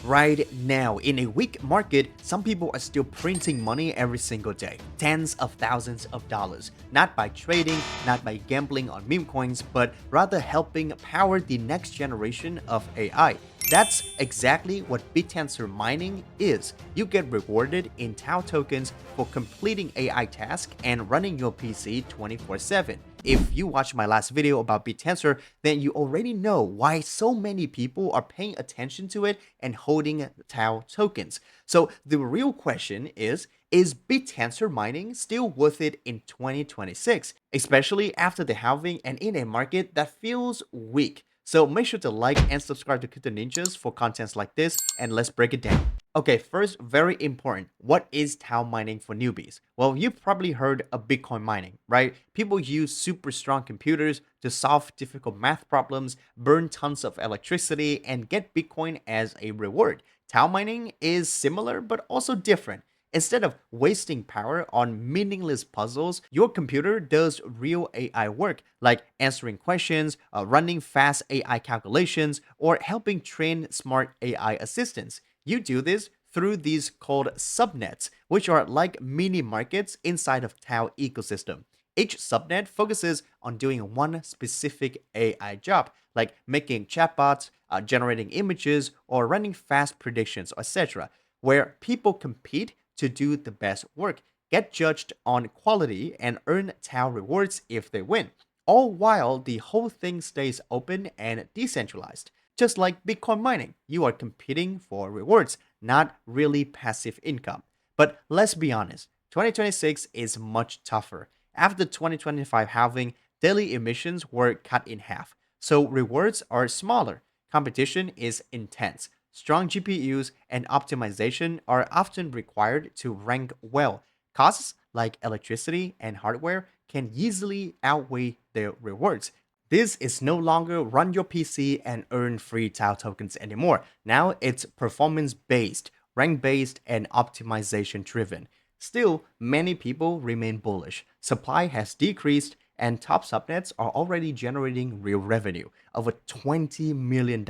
Right now, in a weak market, some people are still printing money every single day, tens of thousands of dollars, not by trading, not by gambling on meme coins, but rather helping power the next generation of AI. That's exactly what Bittensor Mining is. You get rewarded in TAO tokens for completing AI tasks and running your PC 24/7. If you watched my last video about Bittensor, then you already know why so many people are paying attention to it and holding TAO tokens. So the real question is Bittensor mining still worth it in 2026, especially after the halving and in a market that feels weak? So make sure to like and subscribe to CryptoNinjas for contents like this, and let's break it down. Okay, first, very important. What is TAO mining for newbies? Well, you've probably heard of Bitcoin mining, right? People use super strong computers to solve difficult math problems, burn tons of electricity, and get Bitcoin as a reward. TAO mining is similar but also different. Instead of wasting power on meaningless puzzles, your computer does real AI work, like answering questions, running fast AI calculations, or helping train smart AI assistants. You do this through these called subnets, which are like mini markets inside of TAO ecosystem. Each subnet focuses on doing one specific AI job, like making chatbots, generating images, or running fast predictions, etc., where people compete to do the best work, get judged on quality, and earn TAO rewards if they win, all while the whole thing stays open and decentralized. Just like Bitcoin mining, you are competing for rewards, not really passive income. But let's be honest, 2026 is much tougher. After 2025 halving, daily emissions were cut in half, so rewards are smaller. Competition is intense. Strong GPUs and optimization are often required to rank well. Costs like electricity and hardware can easily outweigh their rewards. This is no longer run your PC and earn free TAO tokens anymore. Now it's performance based, rank based, and optimization driven. Still, many people remain bullish. Supply has decreased, and top subnets are already generating real revenue, over $20 million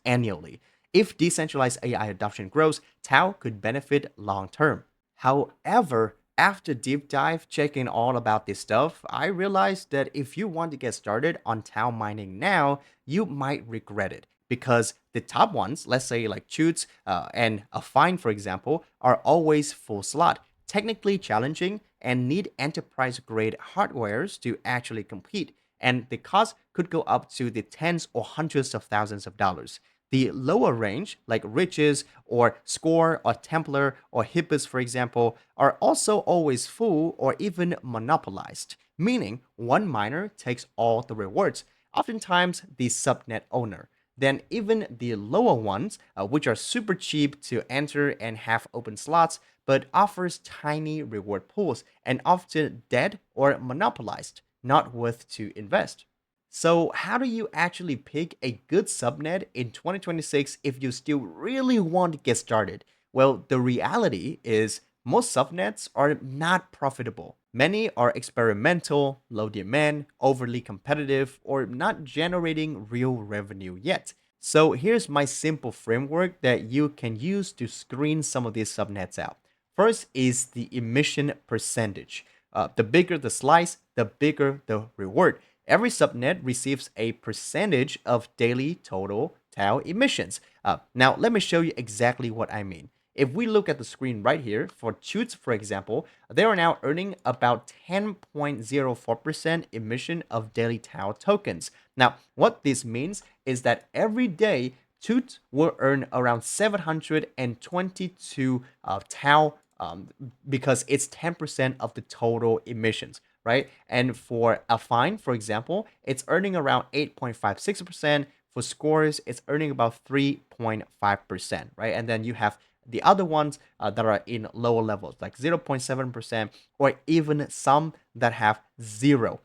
annually. If decentralized AI adoption grows, TAO could benefit long term. However, after deep dive checking all about this stuff, I realized that if you want to get started on TAO mining now, you might regret it because the top ones, let's say like Chutes and a Fine, for example, are always full slot, technically challenging, and need enterprise grade hardwares to actually compete. And the cost could go up to the tens or hundreds of thousands of dollars. The lower range, like Riches or Score or Templar or Hippos, for example, are also always full or even monopolized, meaning one miner takes all the rewards, oftentimes the subnet owner. Then, even the lower ones, which are super cheap to enter and have open slots, but offers tiny reward pools and often dead or monopolized, not worth to invest. So, how do you actually pick a good subnet in 2026 if you still really want to get started? Well, the reality is most subnets are not profitable. Many are experimental, low demand, overly competitive, or not generating real revenue yet. So, here's my simple framework that you can use to screen some of these subnets out. First is the emission percentage. The bigger the slice, the bigger the reward. Every subnet receives a percentage of daily total TAO emissions. Now, let me show you exactly what I mean. If we look at the screen right here, for Chutes, for example, they are now earning about 10.04% emission of daily TAO tokens. Now, what this means is that every day, Chutes will earn around 722 TAO because it's 10% of the total emissions, right? And for a Fine, for example, it's earning around 8.56%. For Scores, it's earning about 3.5%, right? And then you have the other ones that are in lower levels, like 0.7%, or even some that have 0%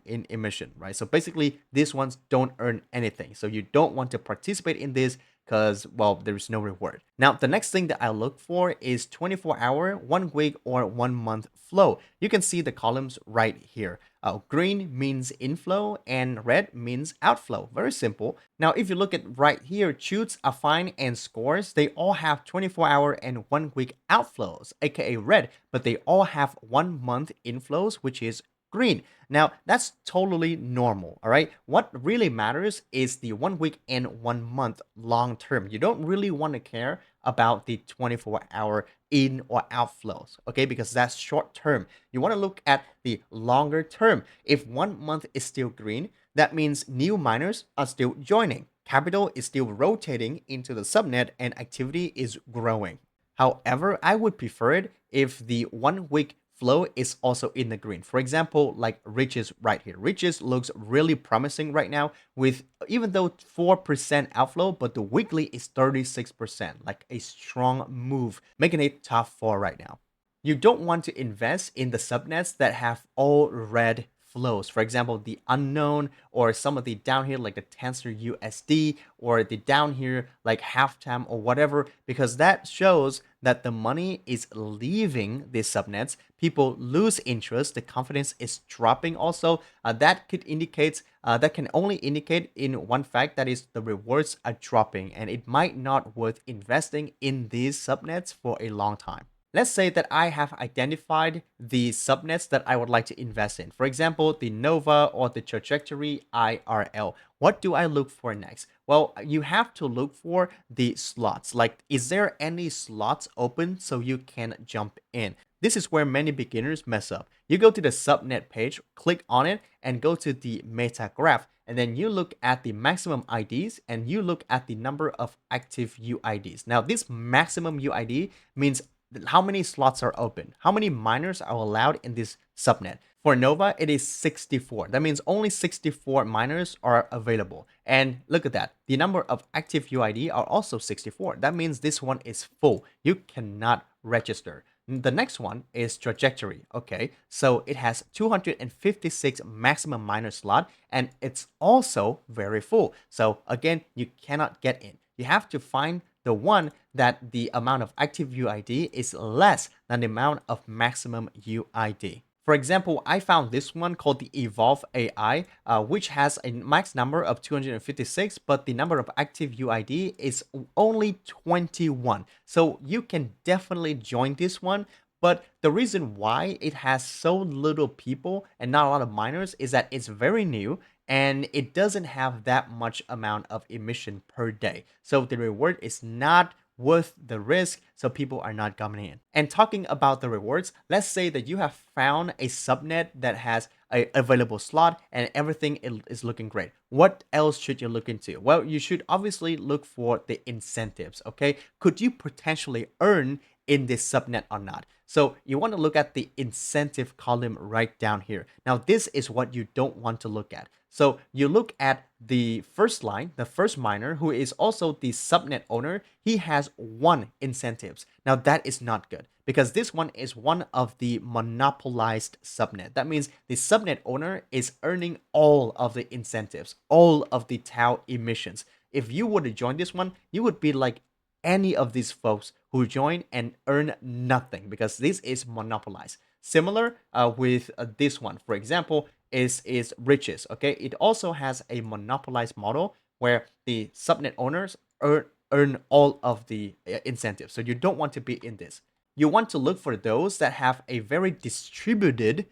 in emission, right? So basically, these ones don't earn anything. So you don't want to participate in this because, well, there's no reward. Now, the next thing that I look for is 24-hour, 1 week, or 1 month flow. You can see the columns right here. Green means inflow and red means outflow. Very simple. Now, if you look at right here, chutes, affine, and scores, they all have 24-hour and 1 week outflows, aka red, but they all have 1 month inflows, which is green. Now, that's totally normal, all right? What really matters is the 1 week and 1 month long term. You don't really want to care about the 24-hour in or outflows, okay? Because that's short term. You want to look at the longer term. If 1 month is still green, that means new miners are still joining. Capital is still rotating into the subnet and activity is growing. However, I would prefer it if the 1 week flow is also in the green. For example, like Riches right here. Riches looks really promising right now with even though 4% outflow, but the weekly is 36%, like a strong move, making it top 4 right now. You don't want to invest in the subnets that have all red flows. For example, the unknown or some of the down here like the Tensor USD or the down here like halftime or whatever, because that shows that the money is leaving the subnets. People lose interest. The confidence is dropping. Also, that could indicate that can only indicate in one fact, that is the rewards are dropping, and it might not worth investing in these subnets for a long time. Let's say that I have identified the subnets that I would like to invest in. For example, the Nova or the Trajectory IRL. What do I look for next? Well, you have to look for the slots. Like, is there any slots open so you can jump in? This is where many beginners mess up. You go to the subnet page, click on it, and go to the meta graph. And then you look at the maximum IDs and you look at the number of active UIDs. Now, this maximum UID means how many slots are open, how many miners are allowed in this subnet. For Nova, it is 64. That means only 64 miners are available. And look at that. The number of active UID are also 64. That means this one is full. You cannot register. The next one is Trajectory. Okay, so it has 256 maximum miner slot and it's also very full. So again, you cannot get in. You have to find the one that the amount of active UID is less than the amount of maximum UID. For example, I found this one called the Evolve AI, which has a max number of 256, but the number of active UID is only 21. So you can definitely join this one. But the reason why it has so little people and not a lot of miners is that it's very new and it doesn't have that much amount of emission per day. So the reward is not worth the risk, so people are not coming in. And talking about the rewards, let's say that you have found a subnet that has a available slot and everything is looking great. What else should you look into? Well, you should obviously look for the incentives, okay? Could you potentially earn in this subnet or not? So you want to look at the incentive column right down here. Now, this is what you don't want to look at. So you look at the first line, the first miner, who is also the subnet owner. He has 1 incentives. Now that is not good because this one is one of the monopolized subnet. That means the subnet owner is earning all of the incentives, all of the TAO emissions. If you were to join this one, you would be like any of these folks who join and earn nothing because this is monopolized. Similar with this one, for example, is Riches. Okay, it also has a monopolized model where the subnet owners earn all of the incentives. So you don't want to be in this. You want to look for those that have a very distributed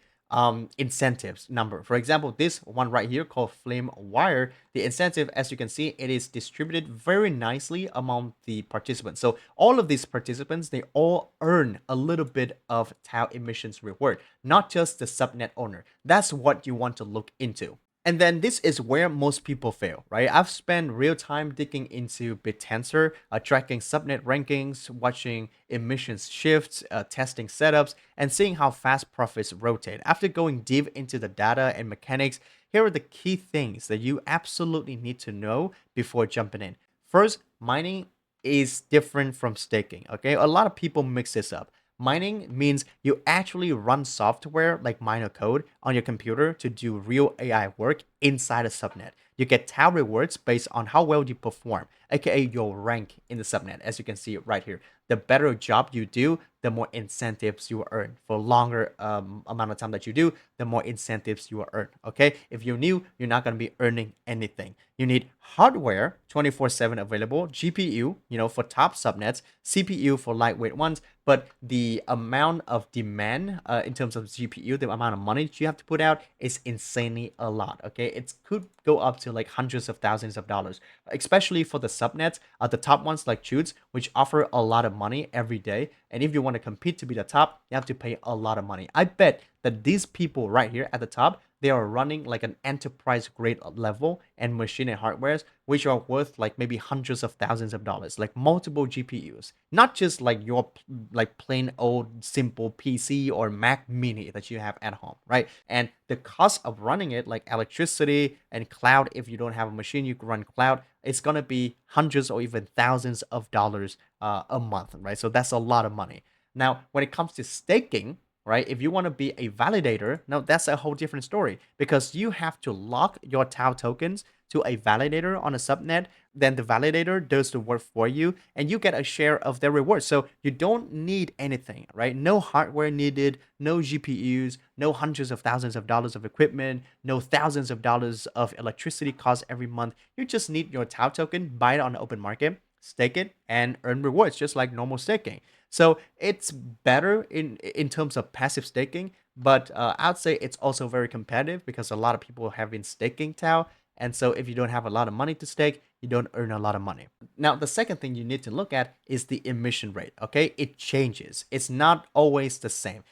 incentives number. For example, this one right here called Flame Wire, the incentive, as you can see, it is distributed very nicely among the participants. So all of these participants, they all earn a little bit of TAO emissions reward, not just the subnet owner. That's what you want to look into. And then this is where most people fail, right? I've spent real time digging into Bittensor, tracking subnet rankings, watching emissions shifts, testing setups, and seeing how fast profits rotate. After going deep into the data and mechanics, here are the key things that you absolutely need to know before jumping in. First, mining is different from staking, okay? A lot of people mix this up. Mining means you actually run software like miner code on your computer to do real AI work inside a subnet. You get TAO rewards based on how well you perform, aka your rank in the subnet, as you can see right here. The better job you do, the more incentives you earn. For longer amount of time that you do, the more incentives you will earn. Okay, if you're new, you're not going to be earning anything. You need hardware 24/7 available, GPU, for top subnets, CPU for lightweight ones. But the amount of demand in terms of GPU, the amount of money that you have to put out is insanely a lot. Okay, it could go up to like hundreds of thousands of dollars, especially for the subnets, the top ones like Chutes, which offer a lot of money every day. And if you want to compete to be the top, you have to pay a lot of money. I bet that these people right here at the top, they are running like an enterprise grade level and machine and hardwares, which are worth like maybe hundreds of thousands of dollars, like multiple GPUs, not just like your like plain old simple PC or Mac mini that you have at home, right? And the cost of running it, like electricity and cloud, if you don't have a machine, you can run cloud, it's gonna be hundreds or even thousands of dollars a month, right? So that's a lot of money. Now, when it comes to staking, right? If you want to be a validator, now that's a whole different story because you have to lock your TAO tokens to a validator on a subnet. Then the validator does the work for you and you get a share of their reward. So you don't need anything, right? No hardware needed, no GPUs, no hundreds of thousands of dollars of equipment, no thousands of dollars of electricity costs every month. You just need your TAO token, buy it on the open market, stake it, and earn rewards just like normal staking. So it's better in terms of passive staking, but I'd say it's also very competitive because a lot of people have been staking TAO. And so if you don't have a lot of money to stake, you don't earn a lot of money. Now, the second thing you need to look at is the emission rate. Okay, it changes. It's not always the same.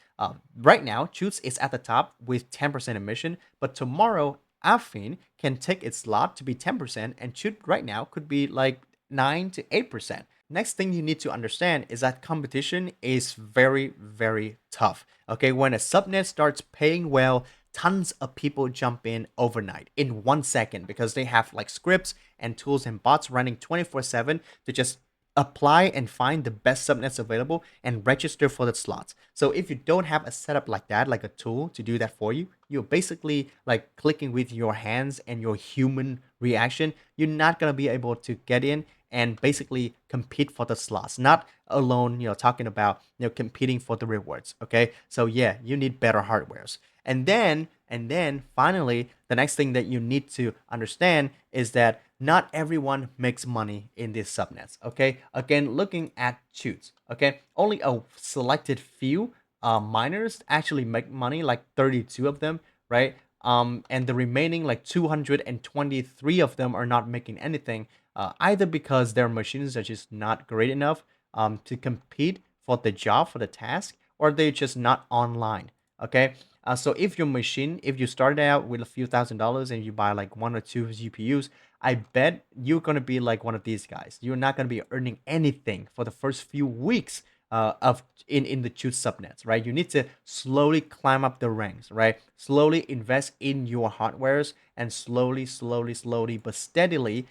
Right now, Chutes is at the top with 10% emission, but tomorrow, Affin can take its slot to be 10%, and Chute right now could be like 9 to 8%. Next thing you need to understand is that competition is very, very tough. Okay, when a subnet starts paying well, tons of people jump in overnight in 1 second because they have like scripts and tools and bots running 24/7 to just apply and find the best subnets available and register for the slots. So if you don't have a setup like that, like a tool to do that for you, you're basically like clicking with your hands and your human reaction. You're not going to be able to get in and basically compete for the slots, not alone, talking about, competing for the rewards. Okay. So yeah, you need better hardwares. And then finally, the next thing that you need to understand is that not everyone makes money in these subnets. Okay. Again, looking at Chutes. Okay. Only a selected few miners actually make money, like 32 of them, right? And the remaining like 223 of them are not making anything, either because their machines are just not great enough to compete for the job, for the task, or they're just not online. Okay. So if you started out with a few $1,000s and you buy like one or two GPUs, I bet you're gonna be like one of these guys. You're not gonna be earning anything for the first few weeks of in the Chute subnets, right? You need to slowly climb up the ranks, right? Slowly invest in your hardwares and slowly, but steadily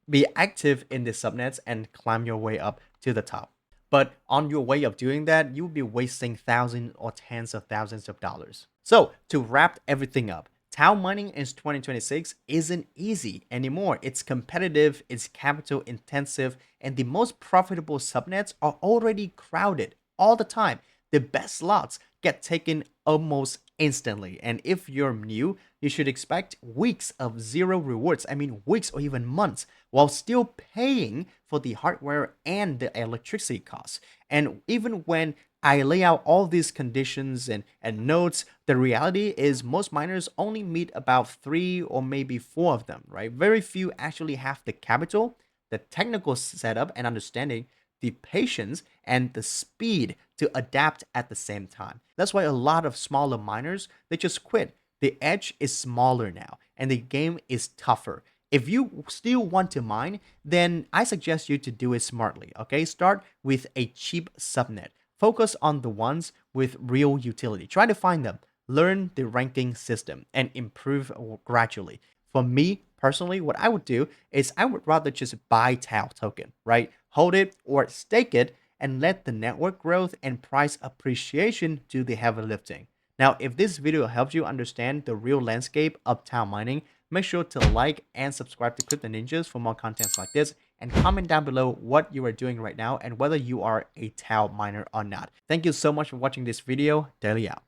be active in the subnets and climb your way up to the top. But on your way of doing that, you'll be wasting thousands or tens of thousands of dollars. So to wrap everything up, TAO mining in 2026 isn't easy anymore. It's competitive, it's capital intensive, and the most profitable subnets are already crowded all the time. The best slots get taken almost instantly. And if you're new, you should expect weeks of zero rewards. I mean, weeks or even months, while still paying for the hardware and the electricity costs. And even when I lay out all these conditions and notes, the reality is most miners only meet about three or maybe four of them, right? Very few actually have the capital, the technical setup and understanding, the patience, and the speed to adapt at the same time. That's why a lot of smaller miners, they just quit. The edge is smaller now and the game is tougher. If you still want to mine, then I suggest you to do it smartly. Okay, start with a cheap subnet. Focus on the ones with real utility. Try to find them, learn the ranking system, and improve gradually. For me personally, what I would do is I would rather just buy TAO token, right? Hold it or stake it and let the network growth and price appreciation do the heavy lifting. Now, if this video helps you understand the real landscape of TAO mining, make sure to like and subscribe to CryptoNinjas for more contents like this, and comment down below what you are doing right now and whether you are a TAO miner or not. Thank you so much for watching this video. Daily out.